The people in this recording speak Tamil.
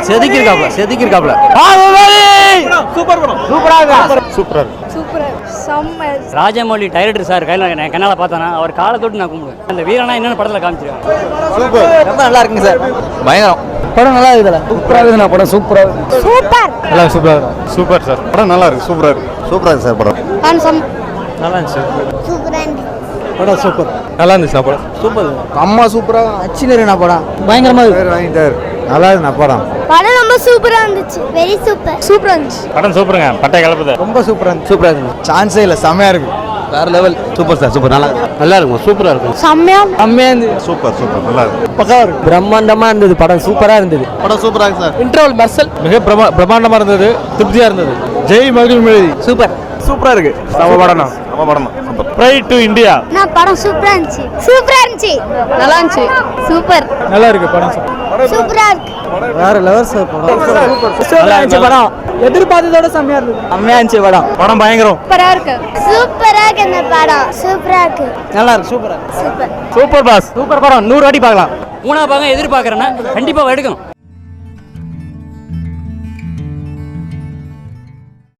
செதுக்கிருக்காப்ல ராஜமௌழி டைரக்டர் சார் கையில் கண்ணால் பார்த்தானா அவர் காலை தொட்டு நான் கும்பிடுவேன். அந்த வீரனா என்னென்ன படத்தில் காமிச்சிருக்கேன். ரொம்ப நல்லா இருக்குங்க சார். பயங்கரம். படம் நல்லா இருக்குதுல்ல. சூப்பராக இருக்குதுண்ணா படம். சூப்பராக சூப்பர் நல்லா சூப்பராக சூப்பர் சார். படம் நல்லா இருக்கு. சூப்பராக இருக்கு. சூப்பரா இருக்கு சார் படம். நல்லா இருந்துச்சு சூப்பரா இருந்துச்சு. படம். சூப்பர் நல்லா இருந்துச்சு படம். சூப்பர். அம்மா சூப்பராக அச்சினருண்ணா படம். பயங்கரமாக இருக்கு. வாங்கிட்டாரு. நல்லா இருக்குண்ணா படம். படம் ரொம்ப சூப்பரா இருந்துச்சு. Very super. சூப்பரா இருந்துச்சு. படம் சூப்பருங்க. பட்டை கலப்புது. ரொம்ப சூப்பரா இருக்கு. சூப்பரா இருக்கு. சான்ஸே இல்லை. செம்மையா இருக்கு. வேற லெவல். Super sir. சூப்பர். நல்லா இருக்கும். சூப்பரா இருக்கும். செம்மையா இருந்தது. சூப்பர் நல்லா இருக்கு. பக்கா இருக்கு. பிரம்மாண்டமா இருந்தது படம். சூப்பரா இருந்தது. படம் சூப்பரா இருக்கு சார். இன்டர்வல் மெர்சல் மிக பிரம்மாண்டமா இருந்தது. திருப்தியா இருந்தது. ஜெய் மகிழ்ச்சி. சூப்பர். சூப்பரா இருக்கு. நம்ம படம் ரைட் டு இந்தியா. நான் படம் சூப்பரா இருந்துச்சு. சூப்பரா இருந்துச்சு. நல்லா இருந்துச்சு. சூப்பர். நல்லா இருக்கு படம். சூப்பரா இருக்கு. வேற லெவல் சார் படம். சூப்பரா இருந்துச்சு படம். எதிர்பார்த்ததோட செம்மையா இருந்தது. செம்மையா இருந்துச்சு படம். படம் பயங்கரம். சூப்பரா இருக்கு. சூப்பரா இருக்கு இந்த படம். சூப்பரா இருக்கு. நல்லா இருக்கு. சூப்பரா. சூப்பர். Super pass. சூப்பர் படம். 100 வாட்டி பார்க்கலாம். மூணாவது பாகம் எதிர்பார்க்குறேன்னா கண்டிப்பாக எடுக்கணும்.